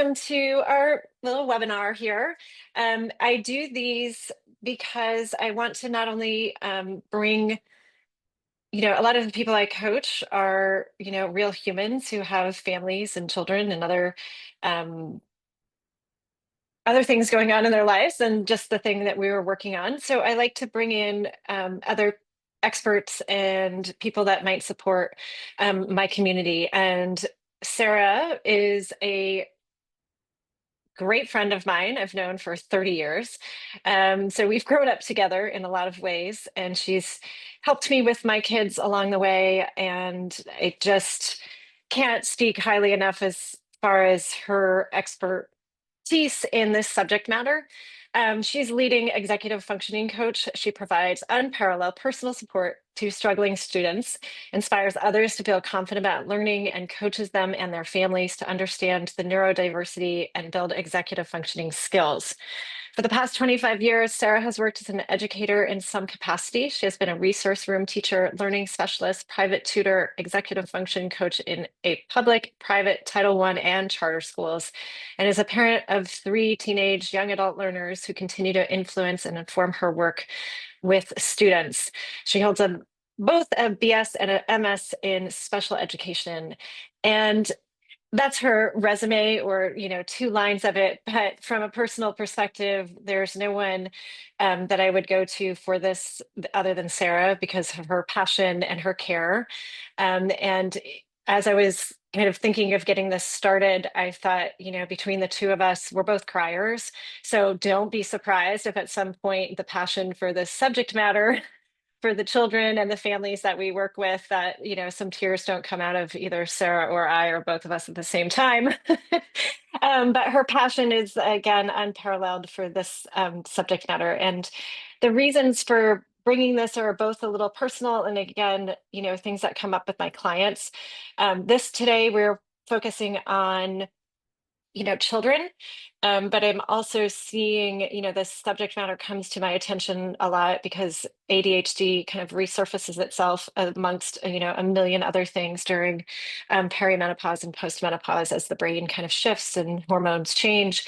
Welcome to our little webinar here. I do these because I want to not only bring, a lot of the people I coach are, real humans who have families and children and um, other things going on in their lives than just the thing that we were working on. So I like to bring in other experts and people that might support my community. And Sara is a great friend of mine I've known for 30 years. So we've grown up together in a lot of ways, and she's helped me with my kids along the way. And I just can't speak highly enough as far as her expertise in this subject matter. She's leading executive functioning coach. She provides unparalleled personal support to struggling students, inspires others to feel confident about learning, and coaches them and their families to understand the neurodiversity and build executive functioning skills. For the past 25 years, Sara has worked as an educator in some capacity. She has been a resource room teacher, learning specialist, private tutor, executive function coach in a public, private, Title I, and charter schools, and is a parent of three teenage young adult learners who continue to influence and inform her work with students. She holds both a BS and an MS in special education. And that's her resume, or two lines of it. But from a personal perspective, there's no one that I would go to for this other than Sara, because of her passion and her care. And as I was kind of thinking of getting this started, I thought, between the two of us, we're both criers, so don't be surprised if at some point the passion for this subject matter for the children and the families that we work with, that some tears don't come out of either Sara or I, or both of us at the same time. But her passion is, again, unparalleled for this subject matter. And the reasons for bringing this are both a little personal, and again, things that come up with my clients. This today, we're focusing on children. But I'm also seeing, this subject matter comes to my attention a lot because ADHD kind of resurfaces itself amongst, a million other things during perimenopause and postmenopause as the brain kind of shifts and hormones change.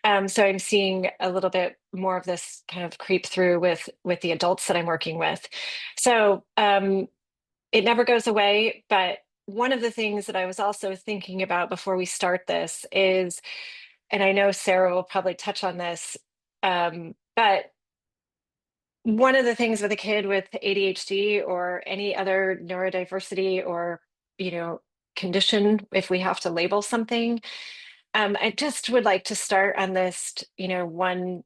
So I'm seeing a little bit more of this kind of creep through with the adults that I'm working with. So it never goes away, but one of the things that I was also thinking about before we start this is, and I know Sara will probably touch on this, but one of the things with a kid with ADHD or any other neurodiversity or, you know, condition, if we have to label something, I just would like to start on this, one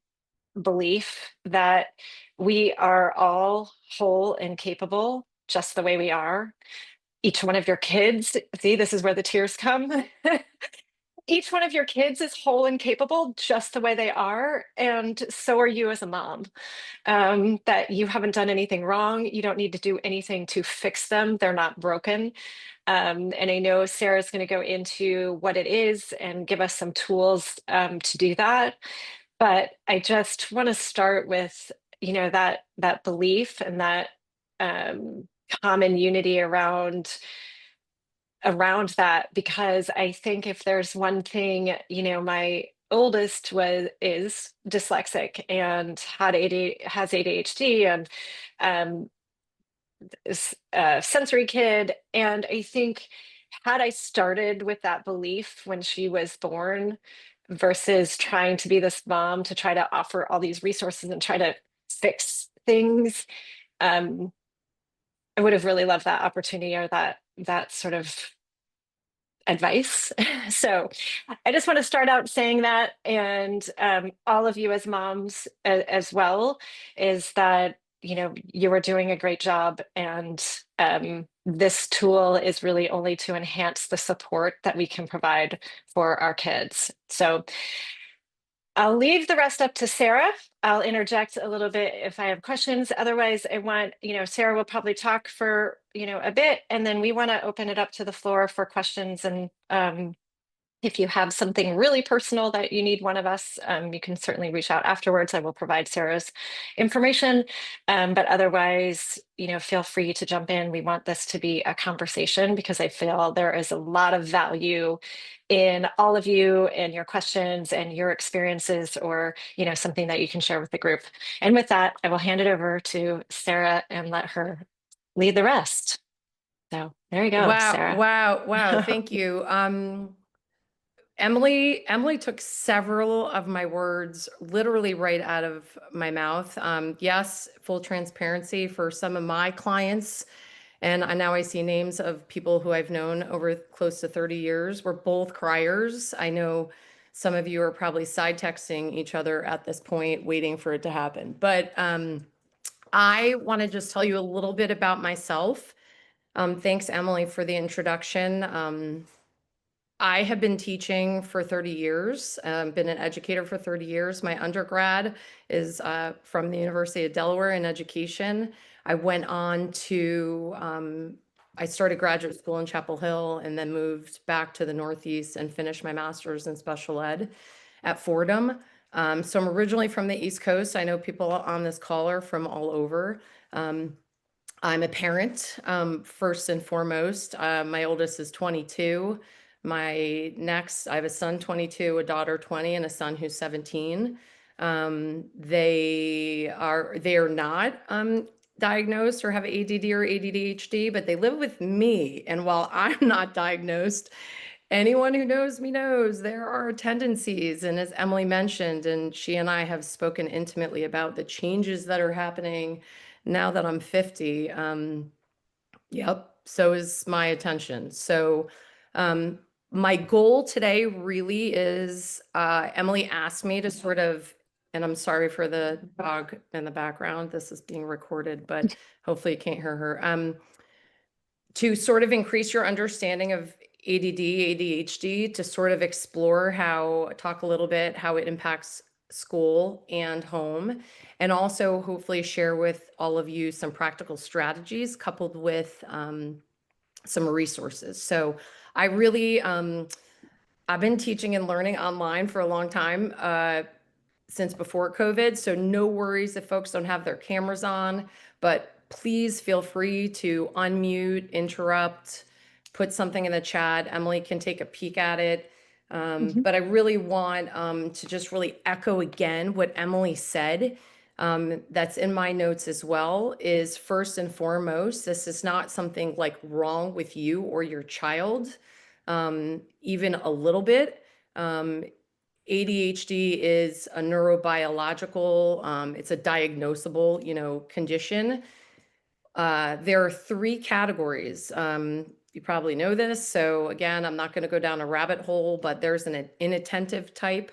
belief that we are all whole and capable just the way we are. Each one of your kids, see, this is where the tears come. Each one of your kids is whole and capable just the way they are, and so are you as a mom. That you haven't done anything wrong. You don't need to do anything to fix them. They're not broken. And I know Sarah's going to go into what it is and give us some tools to do that. But I just want to start with, that belief and that um, common unity around that, because I think if there's one thing, my oldest is dyslexic and has ADHD, and um, is a sensory kid. And I think had I started with that belief when she was born versus trying to be this mom to try to offer all these resources and try to fix things, um, I would have really loved that opportunity, or that sort of advice. So I just want to start out saying that, and all of you as moms as well, is that, you are doing a great job. And this tool is really only to enhance the support that we can provide for our kids. So I'll leave the rest up to Sara. I'll interject a little bit if I have questions. Otherwise, I want, Sara will probably talk for, a bit, and then we want to open it up to the floor for questions and If you have something really personal that you need one of us, you can certainly reach out afterwards. I will provide Sarah's information. But otherwise, feel free to jump in. We want this to be a conversation because I feel there is a lot of value in all of you and your questions and your experiences, or, something that you can share with the group. And with that, I will hand it over to Sarah and let her lead the rest. So there you go, Wow, Sarah. wow, wow. Thank you. Emily took several of my words literally right out of my mouth. Yes, full transparency for some of my clients. And now I see names of people who I've known over close to 30 years. We're both criers. I know some of you are probably side texting each other at this point, waiting for it to happen. But I want to just tell you a little bit about myself. Thanks, Emily, for the introduction. I have been teaching for 30 years, been an educator for 30 years. My undergrad is from the University of Delaware in education. I went on to, I started graduate school in Chapel Hill and then moved back to the Northeast and finished my master's in special ed at Fordham. So I'm originally from the East Coast. I know people on this call are from all over. I'm a parent, first and foremost. My oldest is 22. I have a son 22, a daughter 20, and a son who's 17. They are not diagnosed or have ADD or ADHD, but they live with me. And while I'm not diagnosed, anyone who knows me knows there are tendencies. And as Emily mentioned, and she and I have spoken intimately about the changes that are happening now that I'm 50. Yep, so is my attention. So um, my goal today really is, Emily asked me to sort of, and I'm sorry for the dog in the background. This is being recorded, but hopefully you can't hear her. To sort of increase your understanding of ADD, ADHD, to sort of explore talk a little bit how it impacts school and home, and also hopefully share with all of you some practical strategies coupled with some resources. So I really, I've been teaching and learning online for a long time. Since before COVID. So no worries if folks don't have their cameras on, but please feel free to unmute, interrupt, put something in the chat. Emily can take a peek at it. Mhm. But I really want to just really echo again what Emily said. That's in my notes as well, is first and foremost, this is not something like wrong with you or your child, even a little bit. ADHD is a neurobiological, it's a diagnosable, condition. There are three categories. You probably know this. So again, I'm not going to go down a rabbit hole, but there's an inattentive type,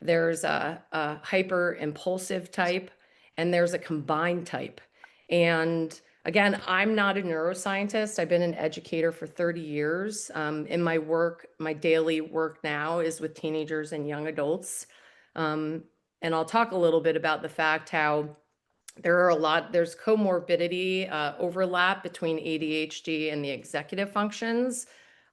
there's a hyper impulsive type, and there's a combined type. And again, I'm not a neuroscientist. I've been an educator for 30 years. In my work, my daily work now is with teenagers and young adults. And I'll talk a little bit about the fact how there's comorbidity overlap between ADHD and the executive functions.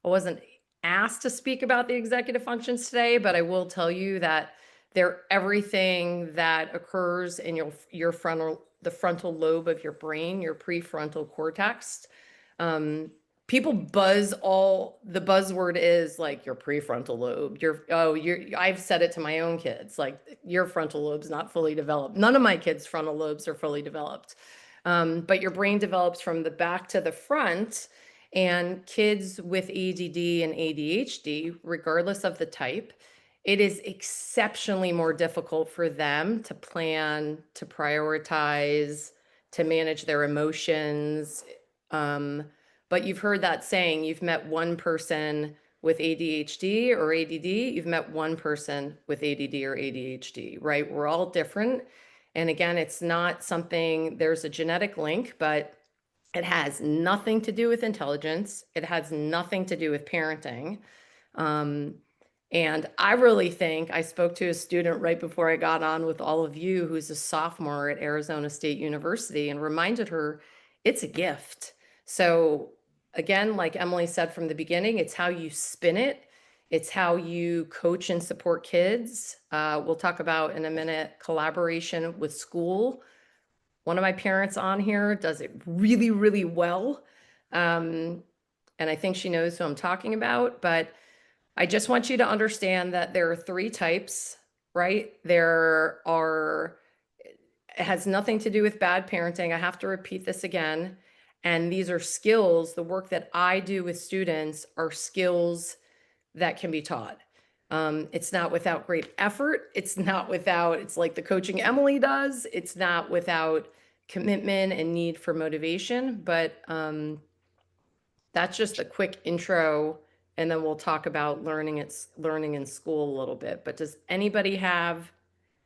I wasn't asked to speak about the executive functions today, but I will tell you that they're everything that occurs in the frontal lobe of your brain, your prefrontal cortex. People the buzzword is like your prefrontal lobe. I've said it to my own kids, like your frontal lobe's not fully developed. None of my kids' frontal lobes are fully developed. But your brain develops from the back to the front, and kids with ADD and ADHD, regardless of the type, it is exceptionally more difficult for them to plan, to prioritize, to manage their emotions. Um, but you've heard that saying, you've met one person with ADHD or ADD, you've met one person with ADD or ADHD, right? We're all different. And again, it's not something, there's a genetic link, but it has nothing to do with intelligence. It has nothing to do with parenting. Um, and I really think I spoke to a student right before I got on with all of you who's a sophomore at Arizona State University and reminded her it's a gift. So again, like Emily said from the beginning, it's how you spin it. It's how you coach and support kids. We'll talk about in a minute collaboration with school. One of my parents on here does it really, really well. Um, and I think she knows who I'm talking about, but I just want you to understand that there are three types, right? It has nothing to do with bad parenting. I have to repeat this again. And these are skills. The work that I do with students are skills that can be taught. It's not without great effort. It's like the coaching Emily does. It's not without commitment and need for motivation, but that's just a quick intro. And then we'll talk about learning in school a little bit. But does anybody have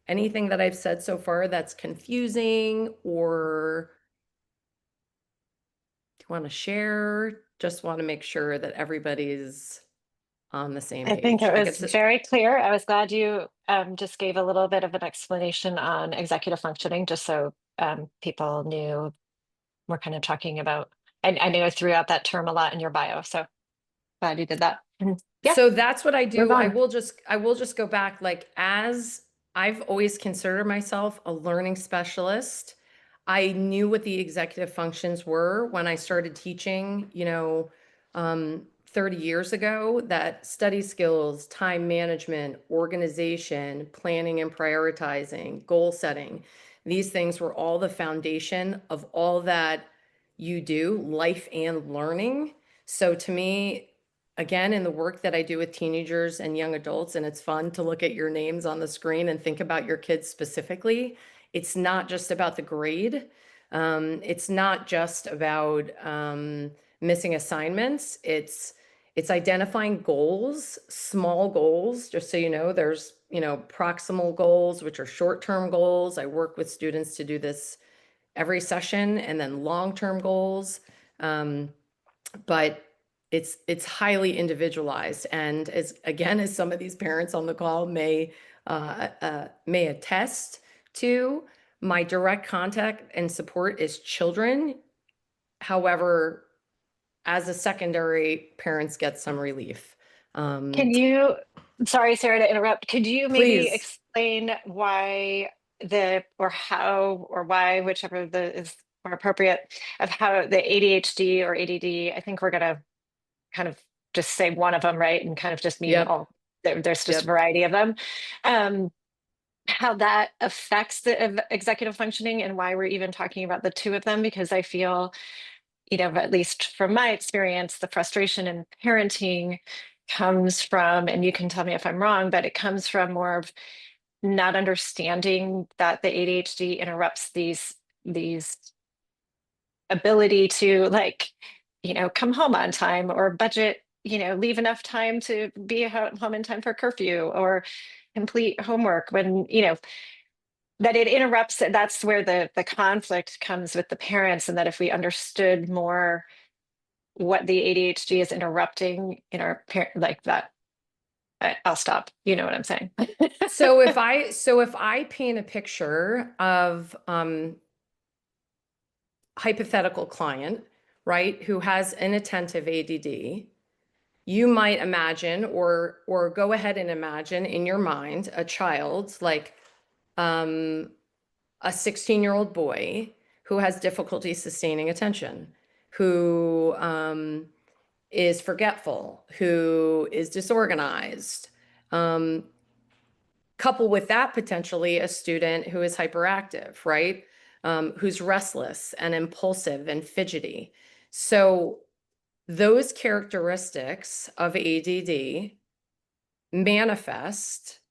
anything that I've said so far that's confusing or do you want to share? Just want to make sure that everybody's on the same I think page. it I get was to, very clear. I was glad you just gave a little bit of an explanation on executive functioning, just so people knew we're kind of talking about. I know I threw out that term a lot in your bio, so glad you did that. Yeah, so that's what I move do. on. I will just go back, like, as I've always considered myself a learning specialist. I knew what the executive functions were when I started teaching, 30 years ago, that study skills, time management, organization, planning and prioritizing, goal setting, these things were all the foundation of all that you do, life and learning. So to me, again, in the work that I do with teenagers and young adults, and it's fun to look at your names on the screen and think about your kids specifically. It's not just about the grade. It's not just about missing assignments. It's identifying goals, small goals. Just so you know, there's proximal goals, which are short-term goals. I work with students to do this every session, and then long-term goals. Um, but it's highly individualized. And as some of these parents on the call may attest to, my direct contact and support is children. However, as a secondary, parents get some relief. Can Um, you, sorry, Sarah, to interrupt. Could you maybe please. explain why or how, or why, whichever the is more appropriate, of how the ADHD or ADD, I think we're gonna kind of just say one of them, right? And kind of just mean Yep. all, there's just a Yep. variety of them. Um, how that affects the executive functioning and why we're even talking about the two of them, because I feel, at least from my experience, the frustration in parenting comes from, and you can tell me if I'm wrong, but it comes from more of not understanding that the ADHD interrupts these ability to, like, come home on time, or budget, leave enough time to be home in time for curfew, or complete homework when, that it interrupts. That's where the conflict comes with the parents, and that if we understood more what the ADHD is interrupting in our parent, like that, I'll stop. You know what I'm saying? So if I paint a picture of hypothetical client, right, who has inattentive ADD, you might imagine or go ahead and imagine in your mind a child like um, a 16-year-old boy who has difficulty sustaining attention, who is forgetful, who is disorganized. Um, Couple with that, potentially a student who is hyperactive, right? Who's restless and impulsive and fidgety. So those characteristics of ADD manifest.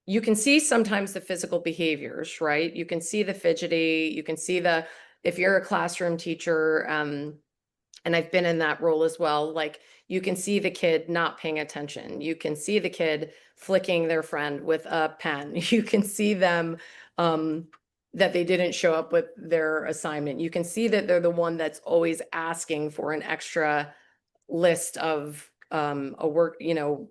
You can see sometimes the physical behaviors, right? You can see the fidgety, you can see if you're a classroom teacher, and I've been in that role as well, like you can see the kid not paying attention. You can see the kid flicking their friend with a pen. You can see them that they didn't show up with their assignment. You can see that they're the one that's always asking for an extra list of a work,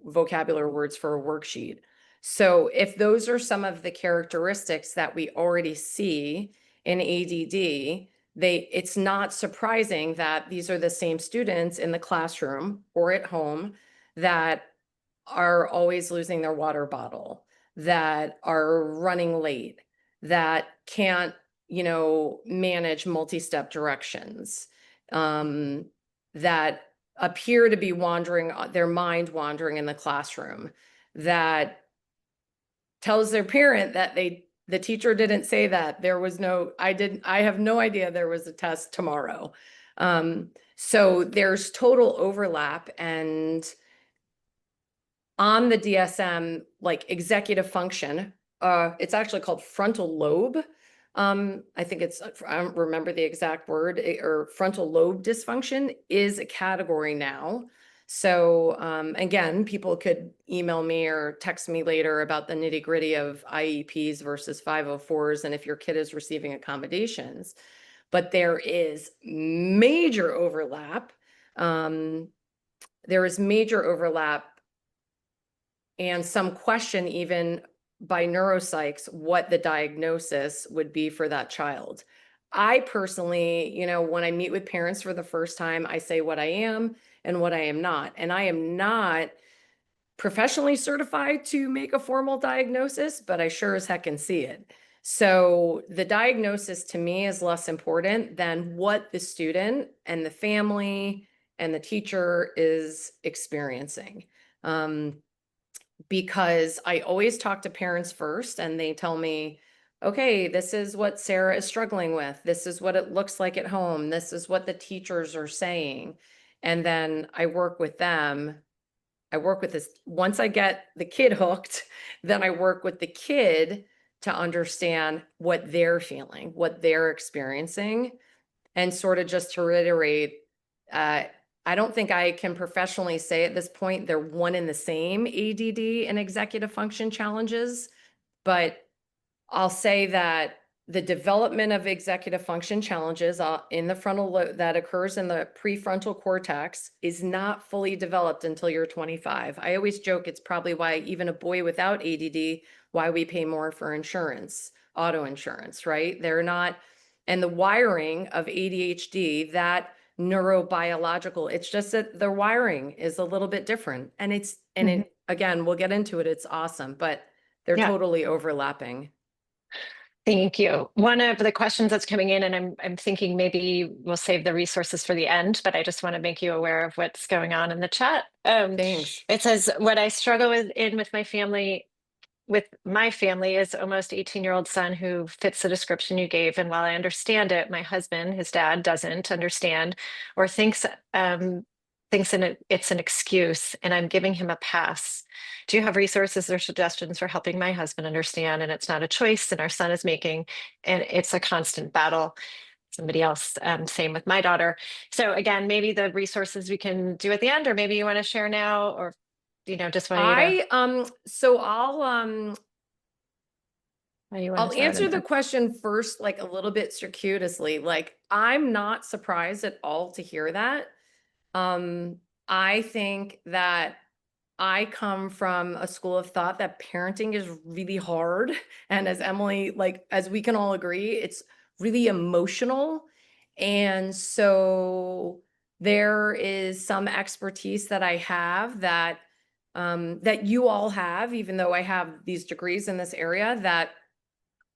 vocabulary words for a worksheet. So if those are some of the characteristics that we already see in ADD, it's not surprising that these are the same students in the classroom or at home that are always losing their water bottle, that are running late, that can't, manage multi-step directions, um, that appear to be wandering, their mind wandering in the classroom, that tells their parent that the teacher didn't say that there was no, I have no idea there was a test tomorrow. So there's total overlap. And on the DSM, like executive function, it's actually called frontal lobe. I think I don't remember the exact word, or frontal lobe dysfunction is a category now. So again, people could email me or text me later about the nitty gritty of IEPs versus 504s and if your kid is receiving accommodations. But there is major overlap. There is major overlap and some question even by neuropsychs what the diagnosis would be for that child. I personally, when I meet with parents for the first time, I say what I am and what I am not. And I am not professionally certified to make a formal diagnosis, but I sure as heck can see it. So the diagnosis to me is less important than what the student and the family and the teacher is experiencing. Because I always talk to parents first and they tell me, okay, this is what Sarah is struggling with. This is what it looks like at home. This is what the teachers are saying. And then I work with them. I work with this. Once I get the kid hooked, then I work with the kid to understand what they're feeling, what they're experiencing. And sort of just to reiterate, uh, I don't think I can professionally say at this point they're one and the same, ADD and executive function challenges, but I'll say that the development of executive function challenges in the frontal lobe that occurs in the prefrontal cortex is not fully developed until you're 25. I always joke it's probably why even a boy without ADD, why we pay more for insurance, auto insurance, right? They're not, and the wiring of ADHD, that neurobiological, it's just that their wiring is a little bit different. And Mhm. again, we'll get into it. It's awesome, but they're Yeah. totally overlapping. Thank you. One of the questions that's coming in, and I'm thinking maybe we'll save the resources for the end, but I just want to make you aware of what's going on in the chat. Thanks. It says, what I struggle with my family is almost 18-year-old son who fits the description you gave. And while I understand it, my husband, his dad, doesn't understand or it's an excuse, and I'm giving him a pass. Do you have resources or suggestions for helping my husband understand? And it's not a choice, and our son is making, and it's a constant battle. Somebody else, same with my daughter. So again, maybe the resources we can do at the end, or maybe you want to share now, or just want you to, So how you want I'll to throw it answer in the there. question first, like a little bit circuitously. Like, I'm not surprised at all to hear that. Um, I think that I come from a school of thought that parenting is really hard. And as Emily, like, as we can all agree, it's really emotional. And so there is some expertise that I have that you all have, even though I have these degrees in this area, that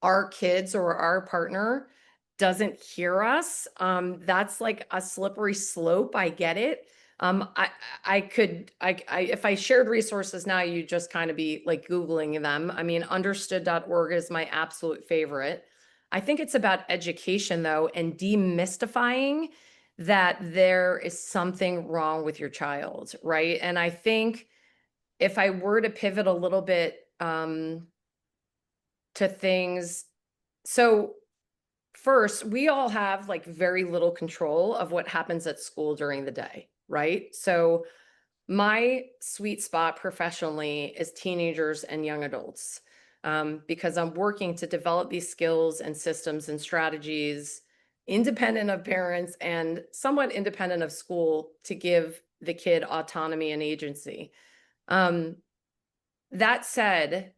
our kids or our partner doesn't hear us. That's like a slippery slope. I get it. I could, if I shared resources now, you just kind of be like Googling them. I mean, understood.org is my absolute favorite. I think it's about education though, and demystifying that there is something wrong with your child, right? And I think if I were to pivot a little bit, to things, so first, we all have like very little control of what happens at school during the day, right? So my sweet spot professionally is teenagers and young adults, because I'm working to develop these skills and systems and strategies independent of parents and somewhat independent of school to give the kid autonomy and agency. Um, that said,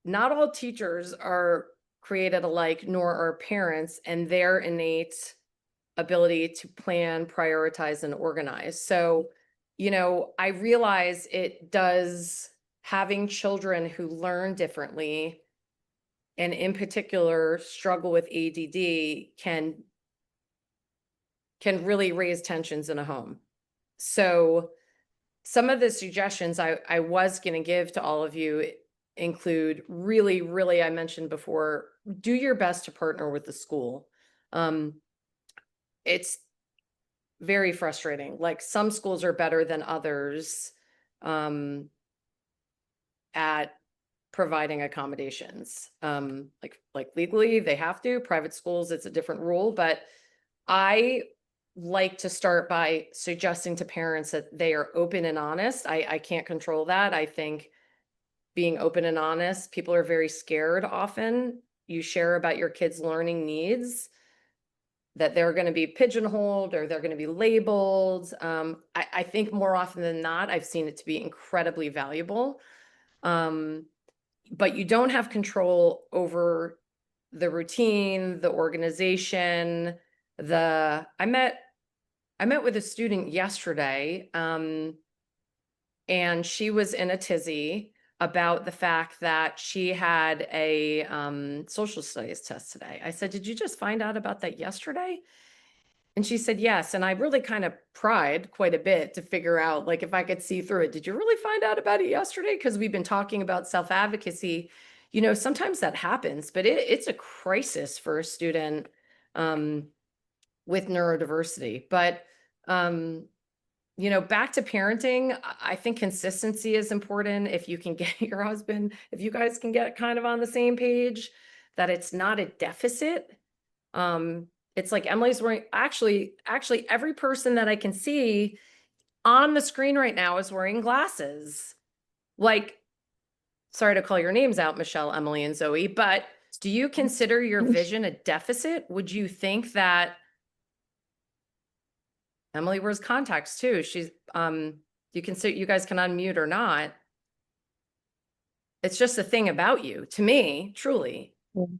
not all teachers are created alike, nor are parents and their innate ability to plan, prioritize, and organize. So I realize it does having children who learn differently and in particular struggle with ADD can really raise tensions in a home. So some of the suggestions I was going to give to all of you include really, really, I mentioned before, do your best to partner with the school. It's very frustrating. Like some schools are better than others at providing accommodations. Like legally, they have to. Private schools, it's a different rule. But I like to start by suggesting to parents that they are open and honest. I can't control that. I think being open and honest, people are very scared often. You share about your kids' learning needs, that they're going to be pigeonholed or they're going to be labeled. I think more often than not, I've seen it to be incredibly valuable. But you don't have control over the routine, the organization, I met with a student yesterday, and she was in a tizzy about the fact that she had a social studies test today. I said, "Did you just find out about that yesterday?" And she said, "Yes." And I really kind of pried quite a bit to figure out, like, if I could see through it. Did you really find out about it yesterday? Because we've been talking about self-advocacy. Sometimes that happens, but it's a crisis for a student um, with neurodiversity. But back to parenting, I think consistency is important. If you can get your husband, if you guys can get kind of on the same page, that it's not a deficit. It's like Emily's wearing, actually every person that I can see on the screen right now is wearing glasses. Like, sorry to call your names out, Michelle, Emily, and Zoe, but do you consider your vision a deficit? Would you think that Emily wears contacts too? You guys can unmute or not. It's just a thing about you, to me, truly. And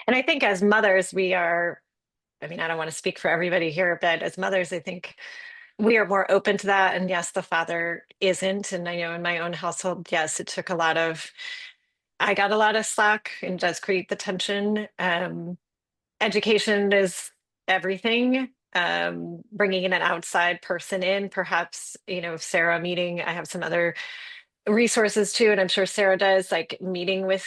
I think as mothers, I mean, I don't want to speak for everybody here, but as mothers, I think we are more open to that. And yes, the father isn't. And I know in my own household, yes, I got a lot of slack and does create the tension. Education is everything. Bringing an outside person in, perhaps, Sarah meeting, I have some other resources too, and I'm sure Sarah does, like meeting with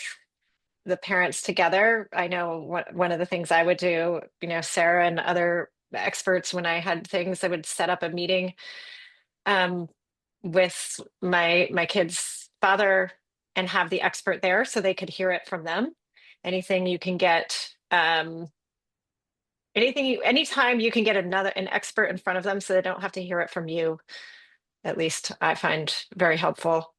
the parents together. I know one of the things I would do, Sarah and other experts, when I had things, I would set up a meeting um, with my kid's father and have the expert there so they could hear it from them. Anything you can get, anytime you can get an expert in front of them so they don't have to hear it from you, at least I find very helpful.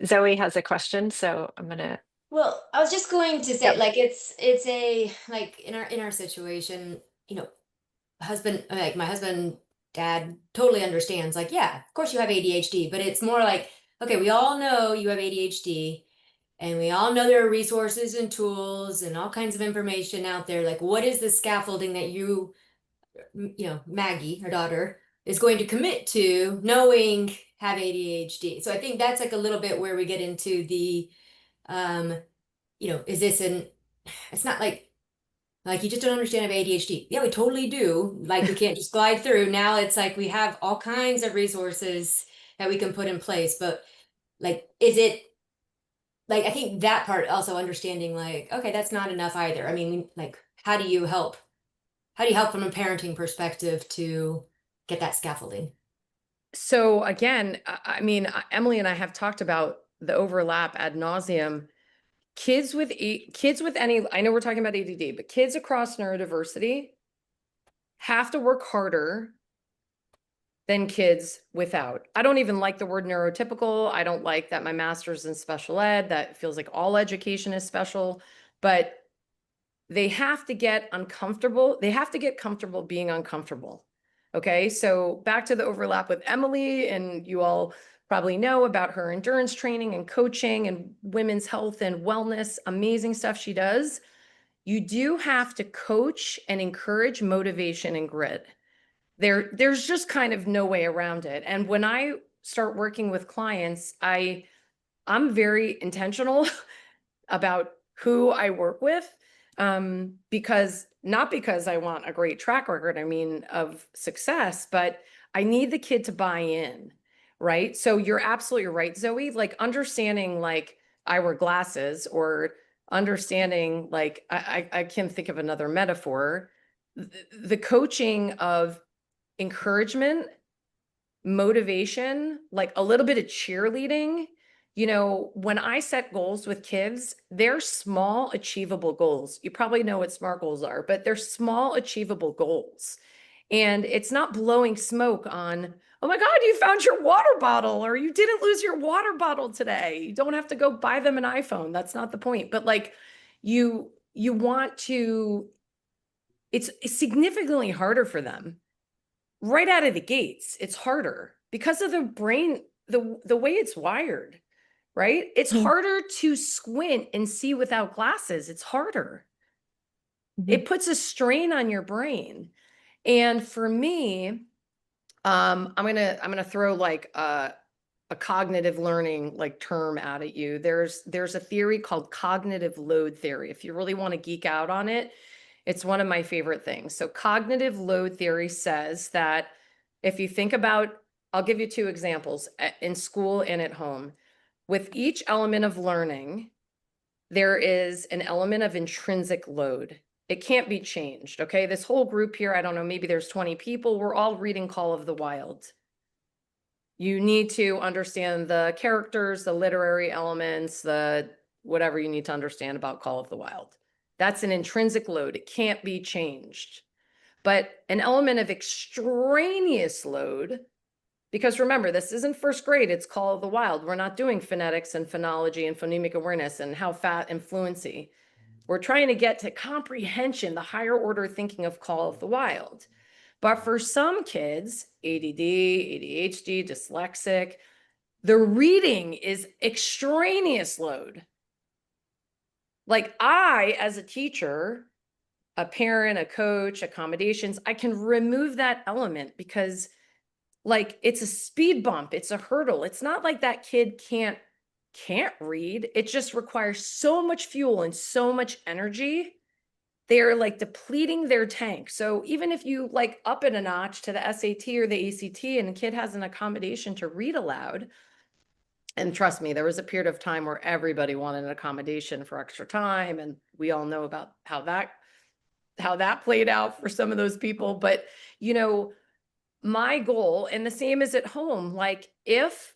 Zoe has a question, so I'm gonna, Well, I was just going to say, yep. like, it's a like in our situation, husband, like my husband, dad totally understands. Like, yeah, of course you have ADHD, but it's more like, okay, we all know you have ADHD, and we all know there are resources and tools and all kinds of information out there. Like, what is the scaffolding that Maggie, her daughter, is going to commit to knowing have ADHD? So I think that's like a little bit where we get into the um is this an, it's not like you just don't understand of ADHD. Yeah, we totally do. Like we can't just glide through. Now it's like we have all kinds of resources that we can put in place. But like, is it like, I think that part also understanding like, okay, that's not enough either. I mean, like, how do you help? How do you help from a parenting perspective to get that scaffolding? So again, I mean, Emily and I have talked about the overlap ad nauseum. Kids with any, I know we're talking about ADD, but kids across neurodiversity have to work harder than kids without. I don't even like the word neurotypical. I don't like that my master's in special ed, that feels like all education is special, but they have to get uncomfortable. They have to get comfortable being uncomfortable. Okay, so back to the overlap with Emily, and you all probably know about her endurance training and coaching and women's health and wellness, amazing stuff she does. You do have to coach and encourage motivation and grit. there's just kind of no way around it. And when I start working with clients, I'm very intentional about who I work with, because not because I want a great track record, I mean, of success, but I need the kid to buy in, right? So you're absolutely right, Zoe. Like understanding, like I wear glasses, or understanding, like I can think of another metaphor, the coaching of encouragement, motivation, like a little bit of cheerleading. You know, when I set goals with kids, they're small, achievable goals. You probably know what SMART goals are, but they're small, achievable goals. And it's not blowing smoke on, oh my God, you found your water bottle, or you didn't lose your water bottle today. You don't have to go buy them an iPhone. That's not the point. But like you want to, it's significantly harder for them right out of the gates. It's harder because of the brain, the way it's wired, right? It's Mhm. harder to squint and see without glasses. It's harder. Mhm. It puts a strain on your brain. And for me, I'm gonna throw like a cognitive learning like term out at you. There's a theory called cognitive load theory. If you really want to geek out on it, it's one of my favorite things. So cognitive load theory says that if you think about, I'll give you two examples in school and at home. With each element of learning, there is an element of intrinsic load. It can't be changed. Okay. This whole group here, I don't know, maybe there's 20 people. We're all reading Call of the Wild. You need to understand the characters, the literary elements, the whatever you need to understand about Call of the Wild. That's an intrinsic load. It can't be changed. But an element of extraneous load, because remember, this isn't first grade, it's Call of the Wild. We're not doing phonetics and phonology and phonemic awareness and how fat and fluency. We're trying to get to comprehension, the higher order thinking of Call of the Wild. But for some kids, ADD, ADHD, dyslexic, the reading is extraneous load. Like I, as a teacher, a parent, a coach, accommodations, I can remove that element because like it's a speed bump, it's a hurdle. It's not like that kid can't read. It just requires so much fuel and so much energy. They're like depleting their tank. So even if you like up it a notch to the SAT or the ACT and a kid has an accommodation to read aloud, and trust me, there was a period of time where everybody wanted an accommodation for extra time, and we all know about how that played out for some of those people. But you know, my goal, and the same is at home, like if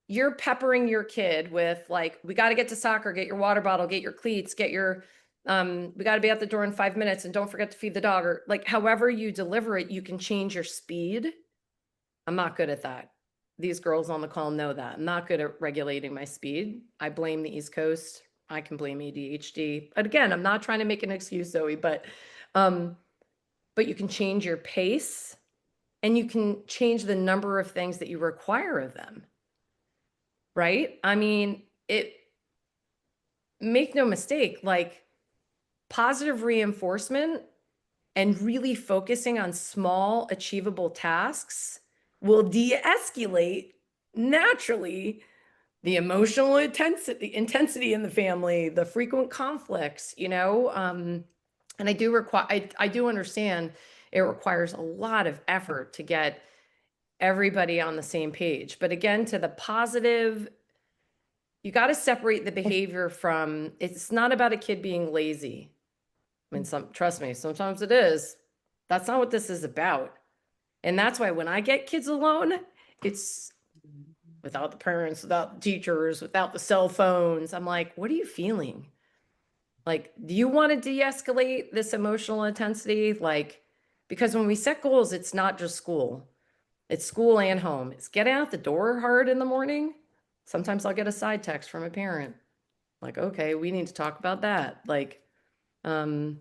you're peppering your kid with like, we got to get to soccer, get your water bottle, get your cleats, get your we got to be at the door in 5 minutes and don't forget to feed the dog, or like however you deliver it, you can change your speed. I'm not good at that. These girls on the call know that. I'm not good at regulating my speed. I blame the East Coast. I can blame ADHD. But again, I'm not trying to make an excuse, Zoe, um, but you can change your pace and you can change the number of things that you require of them. Right? I mean, make no mistake, like positive reinforcement and really focusing on small, achievable tasks will de-escalate naturally the emotional intensity in the family, the frequent conflicts, you know. And I do understand it requires a lot of effort to get everybody on the same page. But again, to the positive, you got to separate the behavior from, it's not about a kid being lazy. I mean, trust me, sometimes it is. That's not what this is about. And that's why when I get kids alone, it's without the parents, without the teachers, without the cell phones. I'm like, what are you feeling? Like, do you want to de-escalate this emotional intensity? Like, because when we set goals, it's not just school. It's school and home. It's getting out the door hard in the morning. Sometimes I'll get a side text from a parent. Like, okay, we need to talk about that. Like, um,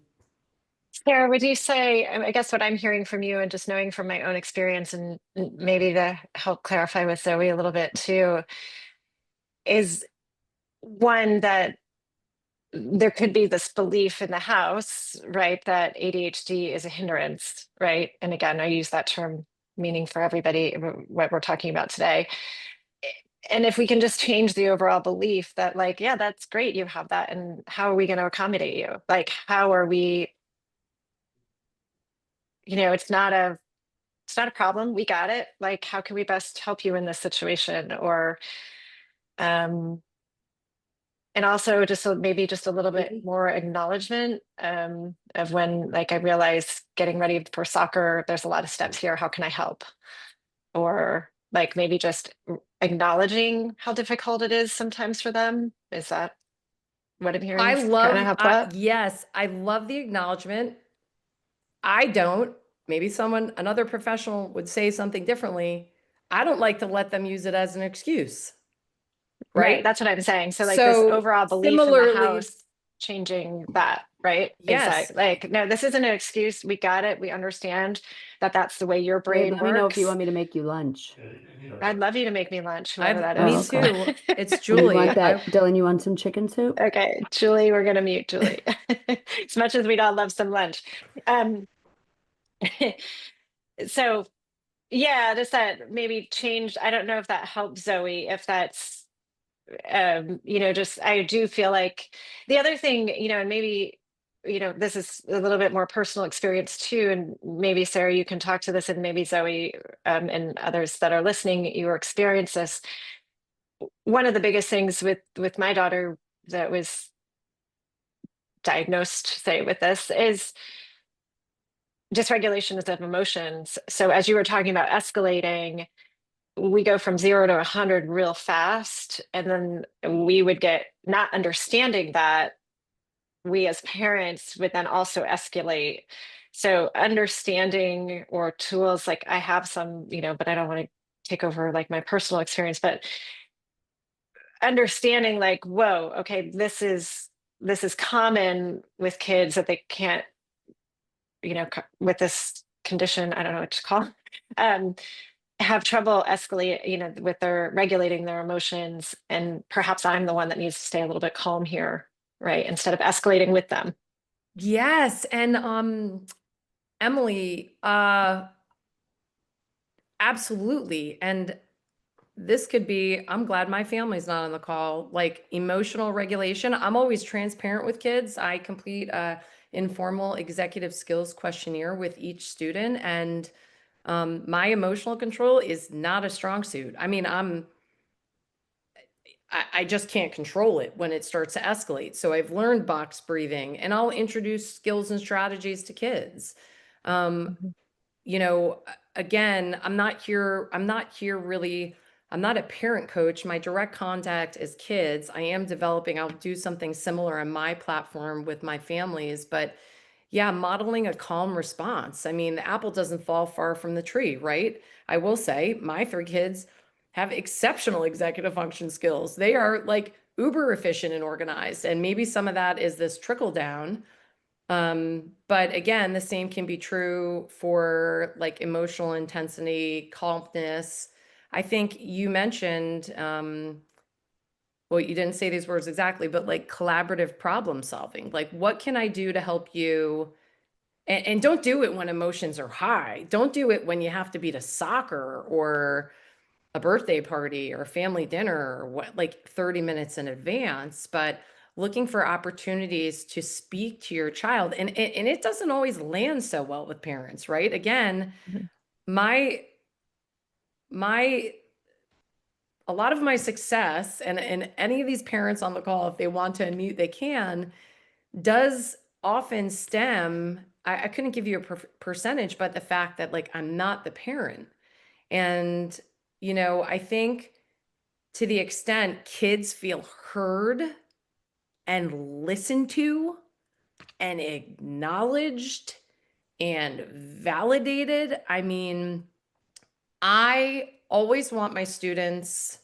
Sarah, would you say, I guess what I'm hearing from you and just knowing from my own experience and maybe to help clarify with Zoe a little bit too, is one that there could be this belief in the house, right, that ADHD is a hindrance, right? And again, I use that term meaning for everybody what we're talking about today. And if we can just change the overall belief that like, yeah, that's great, you have that, and how are we going to accommodate you? Like, how are we, it's not a problem, we got it. Like, how can we best help you in this situation? Or um and also just maybe just a little bit more acknowledgement of when like I realize getting ready for soccer, there's a lot of steps here, how can I help? Or like maybe just acknowledging how difficult it is sometimes for them. Is that what I'm I hearing kind of love, help that? yes, I love the acknowledgement. I don't. Maybe another professional would say something differently. I don't like to let them use it as an excuse, Right, right? that's what I'm saying. So like this So overall belief in the similarly, house, changing that, right? yes, Exactly. Like, no, this isn't an excuse. We got it. We understand that that's the way your Babe, brain let me know if you works. want me to make you lunch. I'd love you to make me lunch, whoever that Oh, me is. okay. too. It's And you Julie. want that, Dylan, you want some chicken soup? Okay, Julie, we're gonna mute Julie. As much as we'd all love some lunch. Um, so yeah, just that maybe changed. I don't know if that helps Zoe, if that's just I do feel like the other thing, and maybe, this is a little bit more personal experience too, and maybe Sarah, you can talk to this, and maybe Zoe, and others that are listening, you experience this. One of the biggest things with my daughter that was diagnosed, say, with this is dysregulation of emotions. So as you were talking about escalating, we go from 0 to 100 real fast. And then we would get not understanding that we as parents would then also escalate. So understanding or tools, like I have some, but I don't want to take over like my personal experience, but understanding like, whoa, okay, this is common with kids that they can't, with this condition, I don't know what to call, um, have trouble escalate, with their regulating their emotions. And perhaps I'm the one that needs to stay a little bit calm here, right? Instead of escalating with them. Yes. And Emily, absolutely. And this could be, I'm glad my family's not on the call, like emotional regulation. I'm always transparent with kids. I complete a informal executive skills questionnaire with each student, and my emotional control is not a strong suit. I mean, I just can't control it when it starts to escalate. So I've learned box breathing, and I'll introduce skills and strategies to kids. Um, Mhm. Again, I'm not here really, I'm not a parent coach. My direct contact is kids. I am developing, I'll do something similar on my platform with my families, but yeah, modeling a calm response. I mean, the apple doesn't fall far from the tree, right? I will say my 3 kids have exceptional executive function skills. They are like uber efficient and organized. And maybe some of that is this trickle down. But again, the same can be true for like emotional intensity, calmness. I think you mentioned, well, you didn't say these words exactly, but like collaborative problem solving. Like, what can I do to help you? And don't do it when emotions are high. Don't do it when you have to be to soccer or a birthday party or family dinner or what, like 30 minutes in advance, but looking for opportunities to speak to your child. And it doesn't always land so well with parents, right? Again, Mhm. my my a lot of my success, and any of these parents on the call, if they want to unmute, they can, does often stem, I couldn't give you a percentage, but the fact that like I'm not the parent. And, I think to the extent kids feel heard and listened to and acknowledged and validated, I mean, I always want my students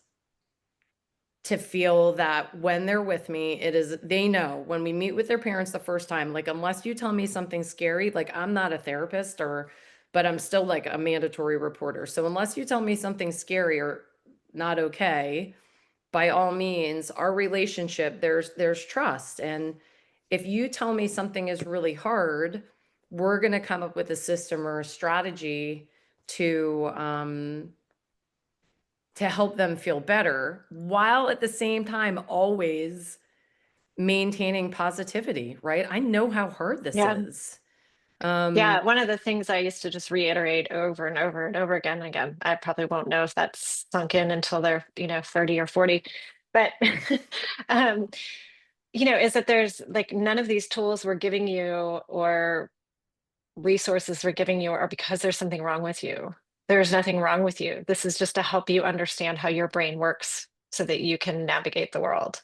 to feel that when they're with me, they know when we meet with their parents the first time, like, unless you tell me something scary, like, I'm not a therapist but I'm still like a mandatory reporter. So unless you tell me something scary or not okay, by all means, our relationship, there's trust. And if you tell me something is really hard, we're going to come up with a system or a strategy to help them feel better, while at the same time always maintaining positivity, right? I know how hard this Yeah. is. Yeah, one of the things I used to just reiterate over and over and over again, I probably won't know if that's sunk in until they're, 30 or 40, but um, is that there's like none of these tools we're giving you or resources we're giving you are because there's something wrong with you. There's nothing wrong with you. This is just to help you understand how your brain works so that you can navigate the world,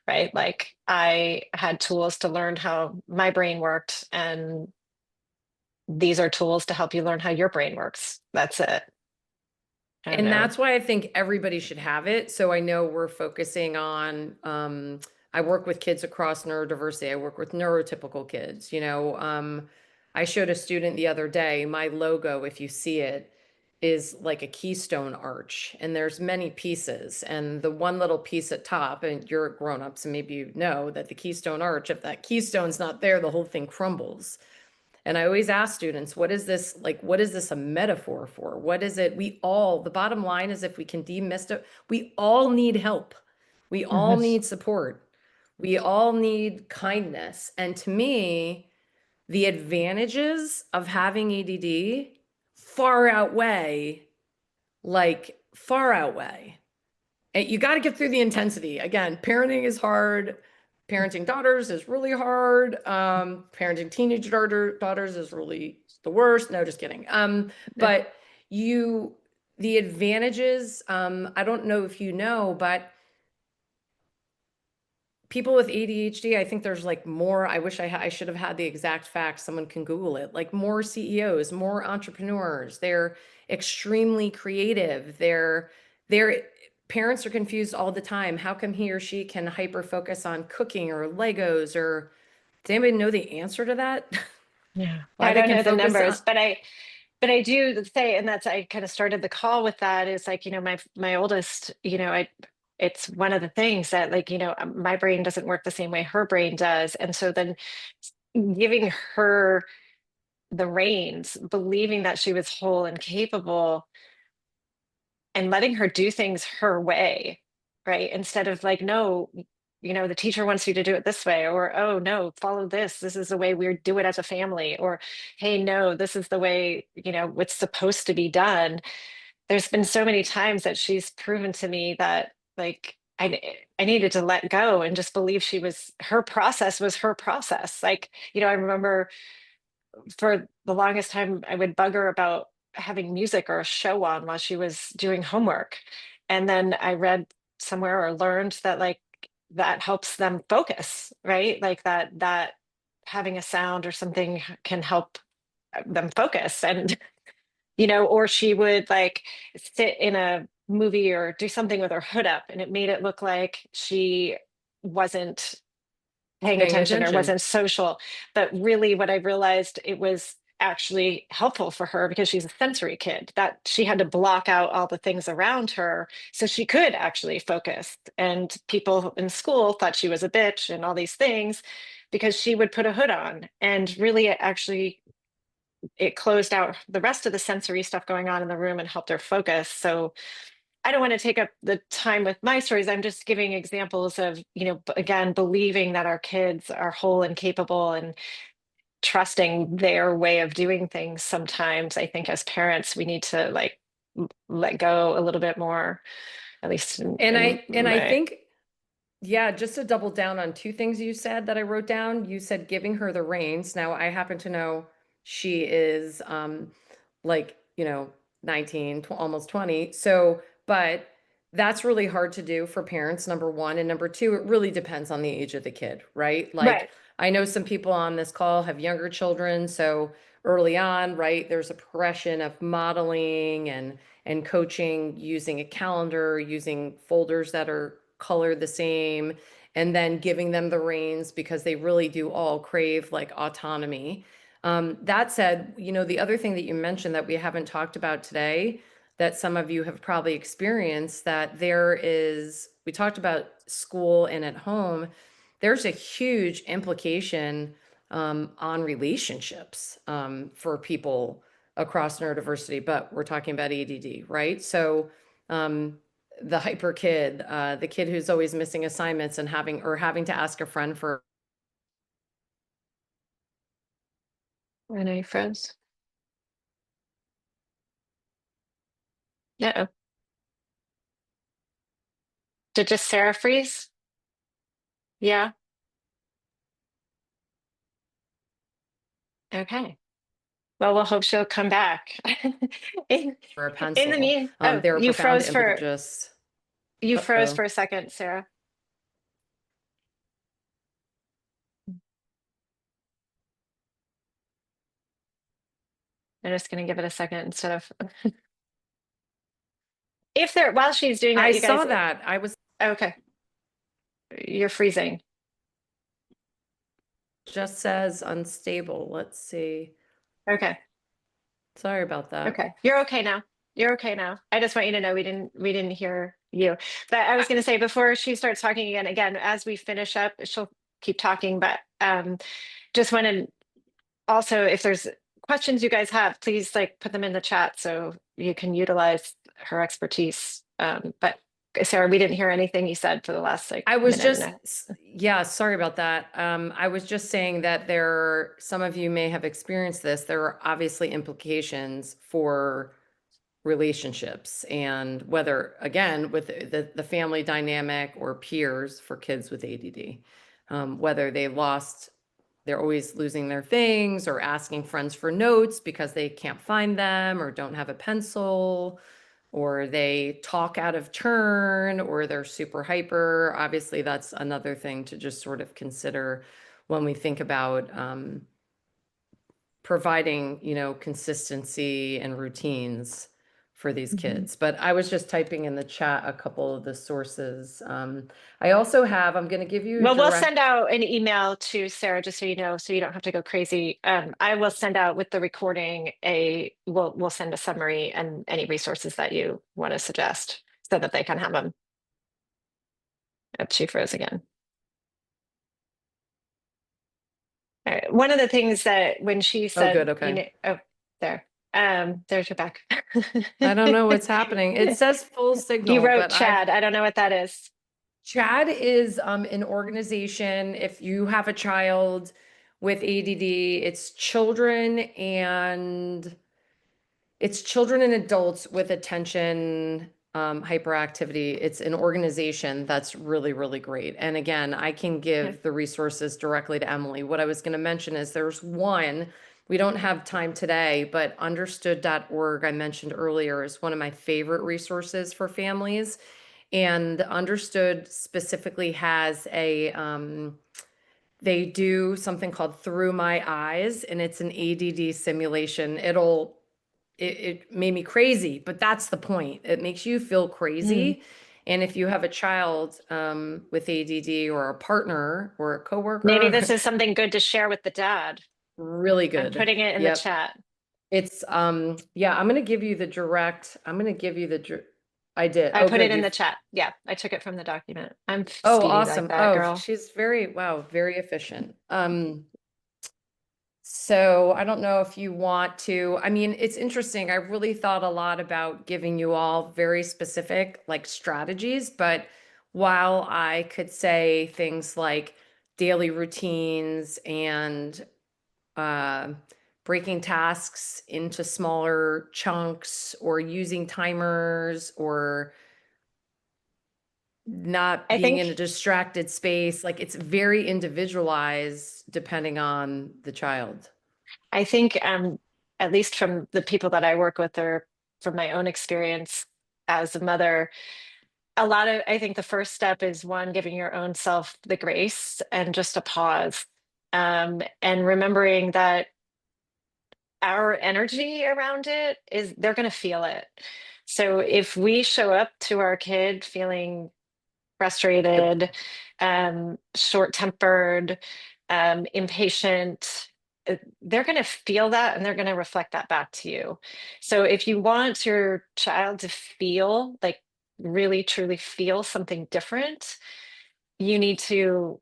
right? Like I had tools to learn how my brain worked, and these are tools to help you learn how your brain works. That's it. I don't And know. that's why I think everybody should have it. So I know we're focusing on, I work with kids across neurodiversity. I work with neurotypical kids, I showed a student the other day, my logo, if you see it, is like a keystone arch, and there's many pieces. And the one little piece at top, and you're a grown up, so maybe you know that the keystone arch, if that keystone's not there, the whole thing crumbles. And I always ask students, what is this like? What is this a metaphor for? What is it? The bottom line is, if we can demystify, we all need help. We all Mhm. need support. We all need kindness. And to me, the advantages of having ADD far outweigh. And you got to get through the intensity. Again, parenting is hard. Parenting daughters is really hard. Parenting teenage daughters is really the worst. No, just kidding. But you, the advantages, I don't know if you know, but people with ADHD, I think there's like more. I wish I should have had the exact facts. Someone can Google it. Like more CEOs, more entrepreneurs. They're extremely creative. They're parents are confused all the time. How come he or she can hyper focus on cooking or Legos? Or does anybody know the answer to that? Yeah. Why I they don't can know the focus on? numbers, but I do say, and that's I kind of started the call with that, is like, my oldest, it's one of the things that like, my brain doesn't work the same way her brain does. And so then giving her the reins, believing that she was whole and capable, and letting her do things her way, right? Instead of like, no, the teacher wants you to do it this way, or oh no, follow this. This is the way we do it as a family, or hey, no, this is the way, it's supposed to be done. There's been so many times that she's proven to me that like I needed to let go and just believe her process was her process. Like, I remember for the longest time, I would bug her about having music or a show on while she was doing homework. And then I read somewhere or learned that like that helps them focus, right? Like that having a sound or something can help them focus. And, or she would like sit in a movie or do something with her hood up, and it made it look like she wasn't paying Paying attention or attention. wasn't social. But really, what I realized, it was actually helpful for her because she's a sensory kid, that she had to block out all the things around her so she could actually focus. And people in school thought she was a bitch and all these things because she would put a hood on. And really, it closed out the rest of the sensory stuff going on in the room and helped her focus. So I don't want to take up the time with my stories. I'm just giving examples of, again, believing that our kids are whole and capable and trusting their way of doing things. Sometimes I think as parents, we need to like let go a little bit more, at least And in I my, think, yeah, just to double down on two things you said that I wrote down. You said giving her the reins. Now, I happen to know she is like, 19, almost 20. So, but that's really hard to do for parents, number one. And number two, it really depends on the age of the kid, right? Like, right. I know some people on this call have younger children. So early on, right, there's a progression of modeling and coaching, using a calendar, using folders that are colored the same, and then giving them the reins because they really do all crave like autonomy. That said, the other thing that you mentioned that we haven't talked about today, that some of you have probably experienced, that we talked about school and at home, there's a huge implication on relationships for people across neurodiversity, but we're talking about ADD, right? So the hyper kid, the kid who's always missing assignments and having to ask a friend for. I know you froze. Uh-oh. Did just Sarah freeze? Yeah. Okay. Well, we'll hope she'll come back. In, For a in the pencil. mean, oh, They're profound implications. you froze Uh-oh. for a second, Sarah. I'm just gonna give it a second instead of if there while she's doing I that, you guys. saw that. I was Okay, you're freezing. just says unstable. Let's see. Okay, Sorry about that. okay, you're okay now. You're okay now. I just want you to know we didn't hear you. But I was gonna say before she starts talking again, as we finish up, she'll keep talking. But just want to also, if there's questions you guys have, please like put them in the chat so you can utilize her expertise. But Sarah, we didn't hear anything you said for the last like I was minute and just, a. yeah, sorry about that. I was just saying that some of you may have experienced this. There are obviously implications for relationships and whether, again, with the family dynamic or peers for kids with ADD, whether they're always losing their things or asking friends for notes because they can't find them or don't have a pencil, or they talk out of turn, or they're super hyper. Obviously, that's another thing to just sort of consider when we think about providing, consistency and routines for these kids. But I was just typing in the chat a couple of the sources. I also I'm going to give you Well, we'll direct. send out an email to Sarah just so you know, so you don't have to go crazy. I will send out with the recording we'll send a summary and any resources that you want to suggest so that they can have them. Oh, she froze again. All right. One of the things that when she Oh, good. said, Okay. there, there's your back. I don't know what's happening. It says full You signal, wrote but Chad. I don't know what that is. Chad is an organization. If you have a child with ADD, it's children and adults with attention hyperactivity. It's an organization that's really, really great. And again, I can Yeah. give the resources directly to Emily. What I was going to mention is there's one, we don't have time today, but understood.org, I mentioned earlier, is one of my favorite resources for families. And Understood specifically has they do something called Through My Eyes, and it's an ADD simulation. It made me crazy, but that's the point. It makes you feel Mm. crazy. And if you have a child with ADD or a partner or a Maybe this coworker, is something good to share with the dad. really I'm good. putting it in the Yep. chat. It's yeah, I'm gonna give you the direct. I did. I Oh, put it good. in the chat. Yeah, I took it from the document. I'm Oh, speedy like awesome. that, Oh, girl. she's very efficient. So I don't know if you want to, I mean, it's interesting. I really thought a lot about giving you all very specific like strategies, but while I could say things like daily routines and uh, breaking tasks into smaller chunks or using timers or not I being think in a distracted space, like it's very individualized depending on the child. I think at least from the people that I work with or from my own experience as a mother, I think the first step is one, giving your own self the grace and just a pause. And remembering that our energy around it is they're going to feel it. So if we show up to our kid feeling Yep. frustrated, short-tempered, impatient, they're going to feel that and they're going to reflect that back to you. So if you want your child to feel like really truly feel something different, you need to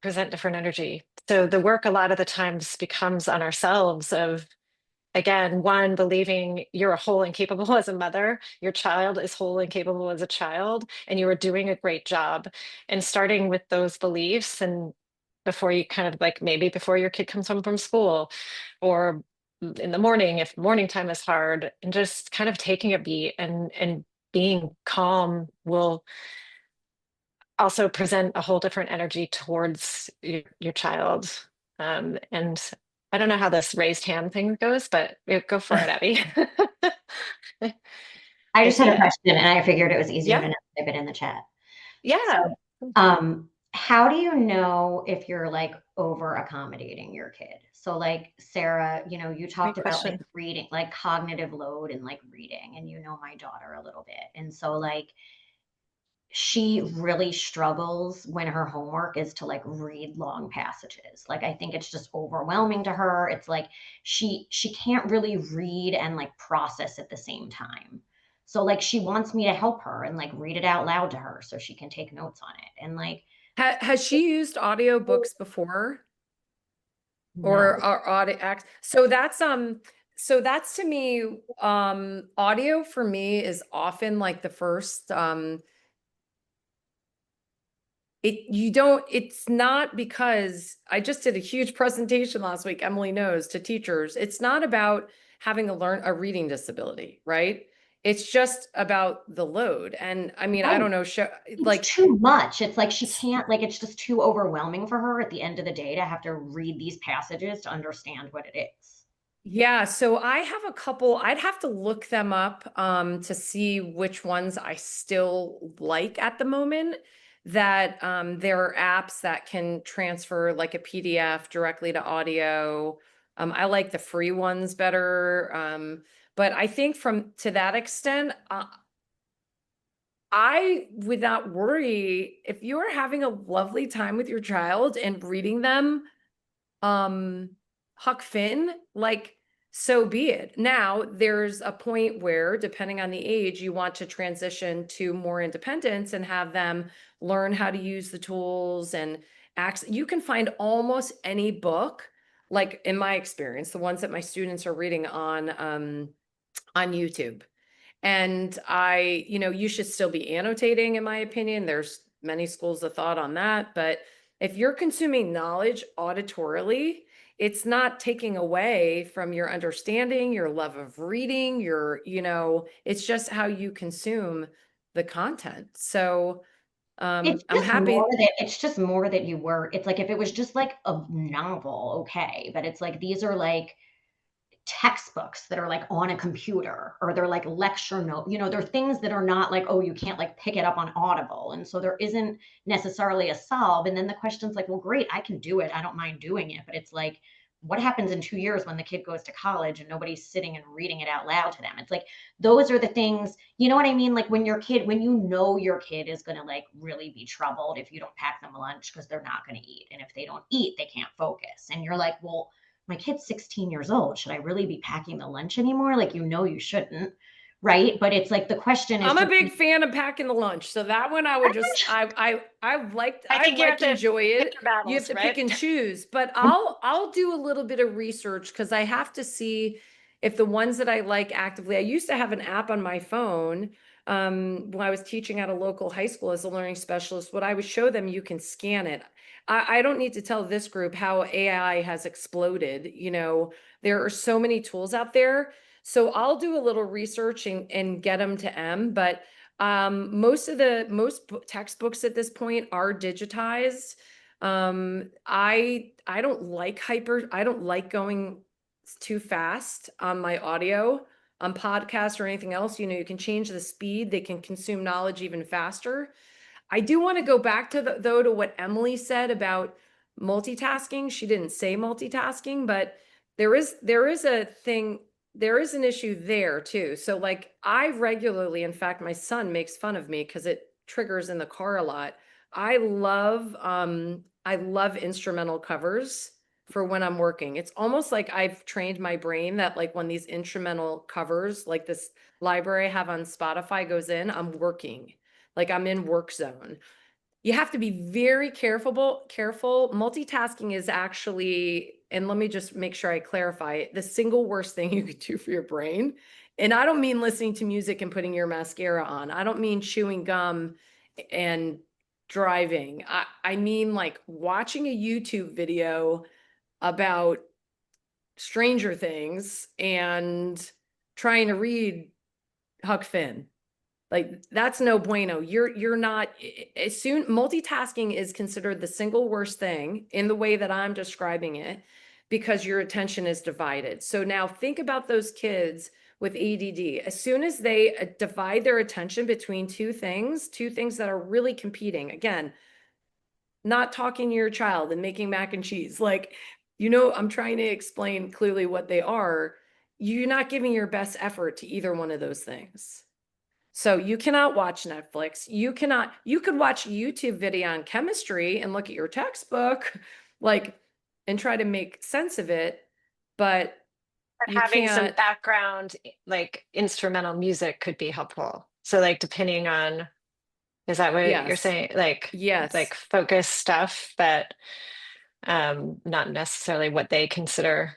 present different energy. So the work a lot of the times becomes on ourselves of again, one, believing you're whole and capable as a mother, your child is whole and capable as a child, and you are doing a great job. And starting with those beliefs, and before you kind of like maybe before your kid comes home from school, or in the morning if morning time is hard, and just kind of taking a beat and being calm will also present a whole different energy towards your child. And I don't know how this raised hand thing goes, but go for it, Abby. I I just had see a it. question and I figured it was easier Yeah, to not type it in the chat. yeah. So, how do you know if you're like over accommodating your kid? So like Sarah, you Great talked about like question. reading, like cognitive load and like reading, and my daughter a little bit. And so like she really struggles when her homework is to like read long passages. Like I think it's just overwhelming to her. It's like she can't really read and like process at the same time. So like she wants me to help her and like read it out loud to her so she can take notes on it. And like Has she used audiobooks before no. or audio act? So that's to me, audio for me is often like the first, it's not because I just did a huge presentation last week, Emily knows, to teachers. It's not about having a reading disability, right? It's just about the load. And I mean, I Right. don't know, It's like, too much. It's like she can't, like, it's just too overwhelming for her at the end of the day to have to read these passages to understand what it is. yeah, so I have a couple, I'd have to look them up to see which ones I still like at the moment. That there are apps that can transfer like a PDF directly to audio. I like the free ones better. But I think from to that extent, I would not worry if you are having a lovely time with your child and reading them um Huck Finn, like, so be it. Now there's a point where depending on the age you want to transition to more independence and have them learn how to use the tools and you can find almost any book, like in my experience the ones that my students are reading on YouTube. And you should still be annotating, in my opinion. There's many schools of thought on that. But if you're consuming knowledge auditorily, it's not taking away from your understanding, your love of reading, it's just how you consume the content. So I'm happy. It's just more that you were, it's like if it was just like a novel, okay. But it's like these are like textbooks that are like on a computer or they're like lecture note, they're things that are not like, oh, you can't like pick it up on Audible. And so there isn't necessarily a solve. And then the question's like, well, great, I can do it. I don't mind doing it. But it's like, what happens in 2 years when the kid goes to college and nobody's sitting and reading it out loud to them? It's like, those are the things, you know what I mean? Like when your kid, when your kid is going to like really be troubled if you don't pack them lunch because they're not going to eat. And if they don't eat, they can't focus. And you're like, well, my kid's 16 years old. Should I really be packing the lunch anymore? Like, you shouldn't. Right. But it's like the question is I'm a just, big fan of packing the lunch. So that one I would just I think you have to enjoy pick it. your You have battles, to pick right? and choose, but I'll do a little bit of research because I have to see if the ones that I like actively. I used to have an app on my phone when I was teaching at a local high school as a learning specialist. What I would show them, you can scan it. I don't need to tell this group how AI has exploded. There are so many tools out there. So I'll do a little research and get them to M, but most textbooks at this point are digitized. I don't like I don't like going too fast on my audio on podcast or anything else. You can change the speed. They can consume knowledge even faster. I do want to go back to what Emily said about multitasking. She didn't say multitasking, but there is a thing, there is an issue there too. So like I regularly, in fact, my son makes fun of me because it triggers in the car a lot. I love instrumental covers for when I'm working. It's almost like I've trained my brain that like when these instrumental covers, like this library I have on Spotify goes in, I'm working. Like I'm in work zone. You have to be very careful. Multitasking is actually and let me just make sure I clarify it, the single worst thing you could do for your brain, and I don't mean listening to music and putting your mascara on. I don't mean chewing gum and driving. I mean like watching a YouTube video about Stranger Things and trying to read Huck Finn. Like that's no bueno. You're not as soon multitasking is considered the single worst thing in the way that I'm describing it because your attention is divided. So now think about those kids with ADD. As soon as they divide their attention between two things that are really competing. Again, not talking to your child and making mac and cheese. Like, I'm trying to explain clearly what they are. You're not giving your best effort to either one of those things. So you cannot watch Netflix. You could watch a YouTube video on chemistry and look at your textbook, like, and try to make sense of it, but But you having some can't, background, like instrumental music could be helpful. So like depending on, is that what you're yes, saying? Like yes. focus stuff, but not necessarily what they consider.